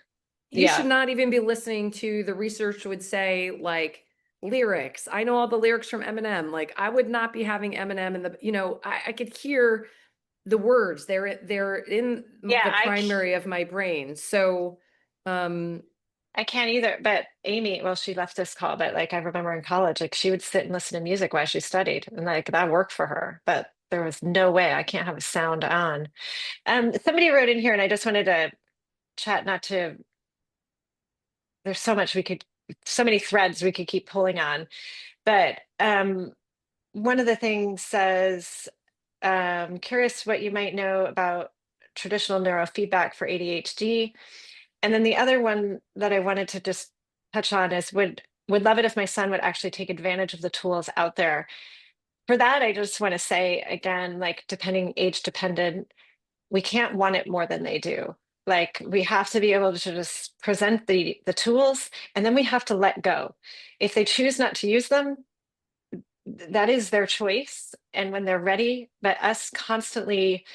You should Yeah. not even be listening to the research would say like lyrics. I know all the lyrics from Eminem. Like I would not be having Eminem in I could hear the words. They're in Yeah, the primary of my brain. So, um, I can't either. But Amy, well, she left this call, but like I remember in college, like she would sit and listen to music while she studied, and like that worked for her. But there was no way I can't have a sound on. Somebody wrote in here, and I just wanted to chat, not to, there's so many threads we could keep pulling on. But one of the things says, curious what you might know about traditional neurofeedback for ADHD. And then the other one that I wanted to just touch on is would love it if my son would actually take advantage of the tools out there. For that, I just want to say again, like depending age dependent, we can't want it more than they do. Like we have to be able to just present the tools and then we have to let go. If they choose not to use them, that is their choice. And when they're ready, but us constantly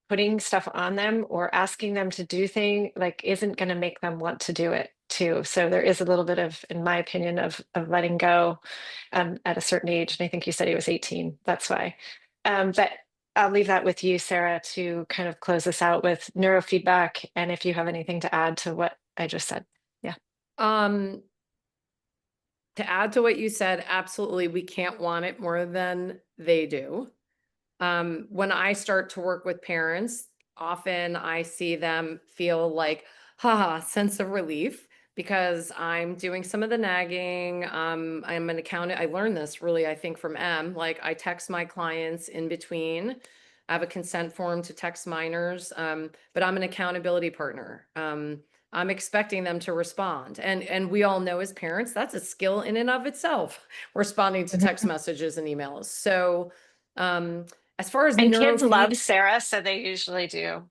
putting stuff on them or asking them to do things like isn't going to make them want to do it too. So there is a little bit of, in my opinion, of letting go at a certain age. And I think you said he was 18. That's why. But I'll leave that with you, Sarah, to kind of close this out with neurofeedback. And if you have anything to add to what I just said. Yeah. um, to add to what you said, absolutely, we can't want it more than they do. When I start to work with parents, often I see them feel like, haha, sense of relief because I'm doing some of the nagging. I'm an accountant. I learned this really, I think, from M. Like I text my clients in between. I have a consent form to text minors, but I'm an accountability partner. I'm expecting them to respond. And we all know as parents, that's a skill in and of itself, responding to text Mhm. messages and emails. So, as far as And kids neurofeed, love Sarah, so they usually do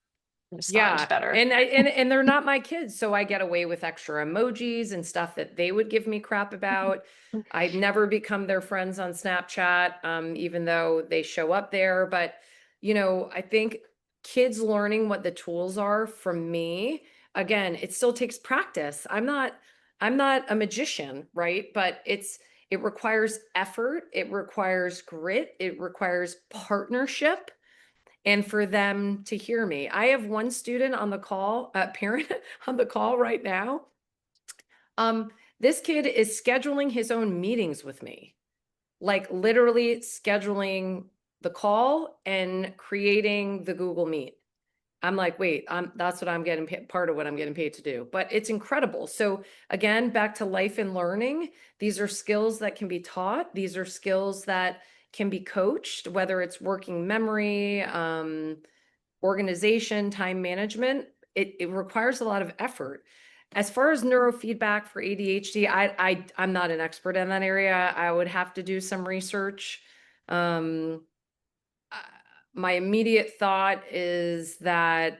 respond yeah, better. and they're not my kids, so I get away with extra emojis and stuff that they would give me crap about. I'd never become their friends on Snapchat, even though they show up there. But I think kids learning what the tools are from me, again, it still takes practice. I'm not a magician, right? But it requires effort, it requires grit, it requires partnership and for them to hear me. I have one student on the call, parent on the call right now. This kid is scheduling his own meetings with me, like literally scheduling the call and creating the Google Meet. I'm like, wait, that's what I'm getting paid, part of what I'm getting paid to do. But it's incredible. So again, back to life and learning, these are skills that can be taught. These are skills that can be coached, whether it's working memory, organization, time management. It requires a lot of effort. As far as neurofeedback for ADHD, I'm not an expert in that area. I would have to do some research. Um, uh, my immediate thought is that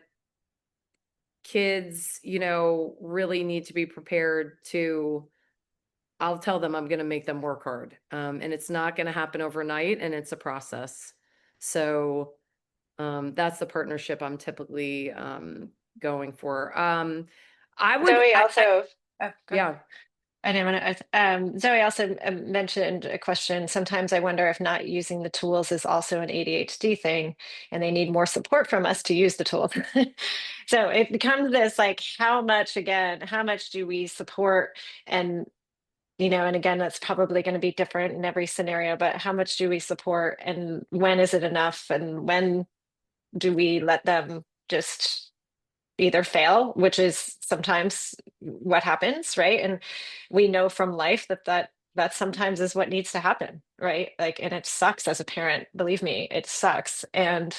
kids, really need to be prepared to, I'll tell them I'm going to make them work hard. And it's not going to happen overnight and it's a process. So that's the partnership I'm typically going for. I would, Zoe I also, oh, go ahead. yeah. I didn't want to, Zoe also mentioned a question. Sometimes I wonder if not using the tools is also an ADHD thing and they need more support from us to use the tools. So it becomes this like, how much, again, how much do we support? And, and again, that's probably going to be different in every scenario, but how much do we support and when is it enough? And when do we let them just either fail, which is sometimes what happens, right? And we know from life that sometimes is what needs to happen, right? Like, and it sucks as a parent, believe me, it sucks. And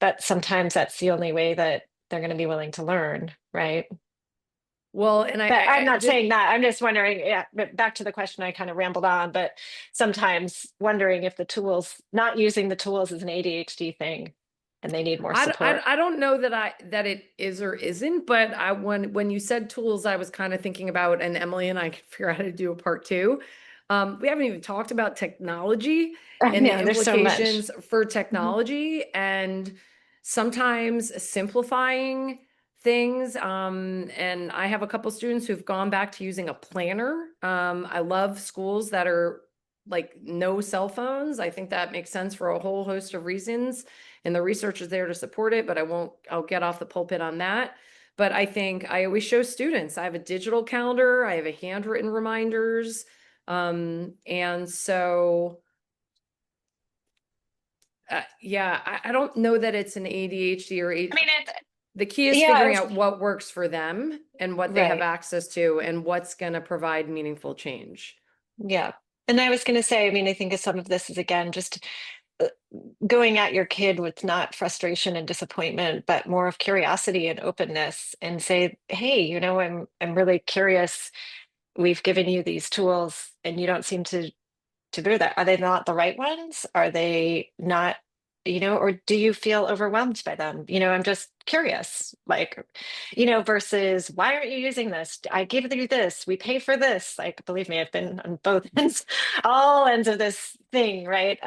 but sometimes that's the only way that they're going to be willing to learn, right? Well, and But I'm not this, saying that. I'm just wondering, yeah, but back to the question, I kind of rambled on, but sometimes wondering if the tools, not using the tools is an ADHD thing and they need more support. I don't know that it is or isn't, but when you said tools, I was kind of thinking about, and Emily and I can figure out how to do a part two. We haven't even talked about technology I and the know there's so much. implications for Mhm. technology, and sometimes simplifying things. And I have a couple students who've gone back to using a planner. I love schools that are like no cell phones. I think that makes sense for a whole host of reasons, and the research is there to support it, but I'll get off the pulpit on that. But I think I always show students, I have a digital calendar, I have a handwritten reminders. And so, yeah, I don't know that it's an ADHD or I mean, it's, the key is yeah, figuring out what works for them and what they have right. access to and what's going to provide meaningful change. Yeah. And I was going to say, I mean, I think some of this is again just uh, going at your kid with not frustration and disappointment, but more of curiosity and openness and say, hey, I'm really curious. We've given you these tools and you don't seem to do that. Are they not the right ones? Are they not, or do you feel overwhelmed by them? I'm just curious, like, versus why aren't you using this? I give you this, we pay for this. Like, believe me, I've been on both ends, all ends of this thing, right?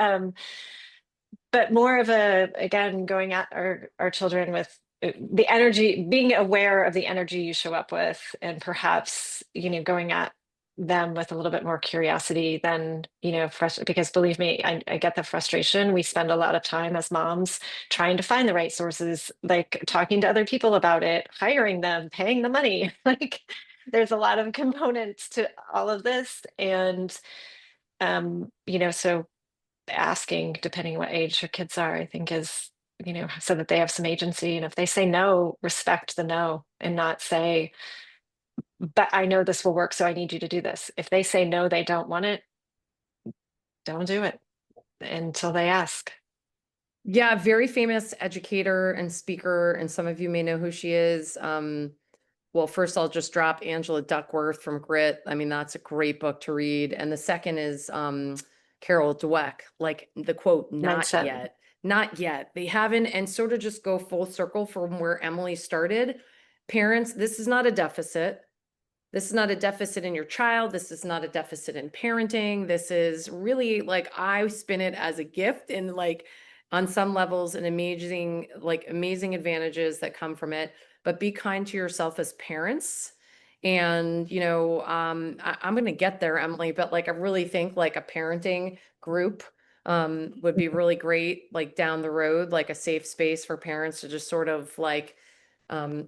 But more of a, again, going at our children with the energy, being aware of the energy you show up with, and perhaps going at them with a little bit more curiosity than because believe me, I get the frustration. We spend a lot of time as moms trying to find the right sources, like talking to other people about it, hiring them, paying the money. Like there's a lot of components to all of this, and so asking, depending what age your kids are, I think is, so that they have some agency. And if they say no, respect the no and not say, but I know this will work, so I need you to do this. If they say no, they don't want it, don't do it until they ask. Yeah, very famous educator and speaker, and some of you may know who she is. Well, first I'll just drop Angela Duckworth from Grit. I mean, that's a great book to read. And the second is Carol Dweck, like the quote, not Mindset. yet, not yet. They haven't, and sort of just go full circle from where Emily started. Parents, this is not a deficit. This is not a deficit in your child. This is not a deficit in parenting. This is really like I spin it as a gift, and like on some levels an amazing advantages that come from it. But be kind to yourself as parents. And I'm gonna get there, Emily, but like I really think like a parenting group would be really great, like down the road, like a safe space for parents to just sort of like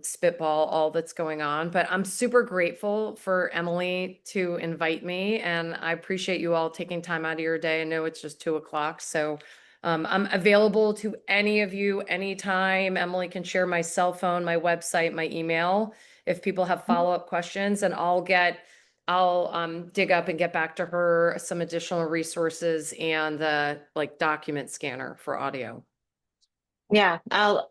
spitball all that's going on. But I'm super grateful for Emily to invite me, and I appreciate you all taking time out of your day. I know it's just 2 o'clock, so I'm available to any of you anytime. Emily can share my cell phone, my website, my email if people have follow-up questions, and I'll dig up and get back to her some additional resources and the like document scanner for audio. Yeah, I'll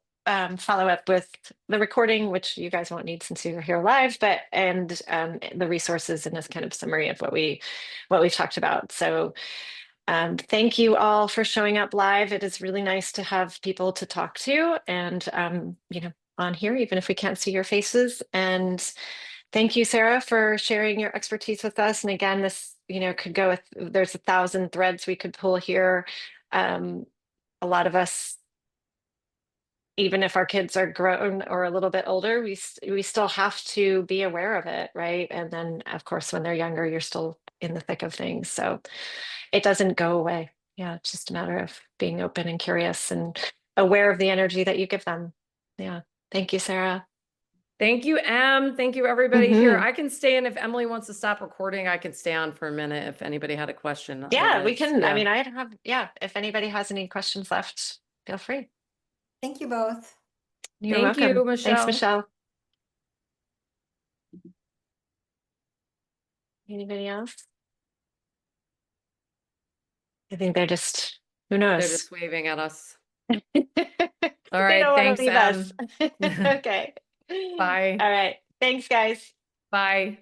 follow up with the recording, which you guys won't need since you're here live, but and the resources and this kind of summary of what we've talked about. So thank you all for showing up live. It is really nice to have people to talk to and on here, even if we can't see your faces. And thank you, Sarah, for sharing your expertise with us. And again, this could go with, there's 1,000 threads we could pull here. A lot of us even if our kids are grown or a little bit older, we still have to be aware of it, right? And then, of course, when they're younger, you're still in the thick of things. So it doesn't go away. Yeah, it's just a matter of being open and curious and aware of the energy that you give them. Yeah. Thank you, Sarah. Thank you, Em. Thank you, everybody here. I can stay in if Emily wants to stop recording. I can stay on for a minute if anybody had a question. Yeah, we Otherwise, can. I yeah. mean, I have, yeah, if anybody has any questions left, feel free. Thank you both. You're Thank you, welcome. Thanks, Michelle. Michelle. Anybody else? I think they're just, who They're knows? just waving at us. All All They right. don't want Thanks, to leave us. Em. Okay. Bye. All right. Thanks, guys. Bye.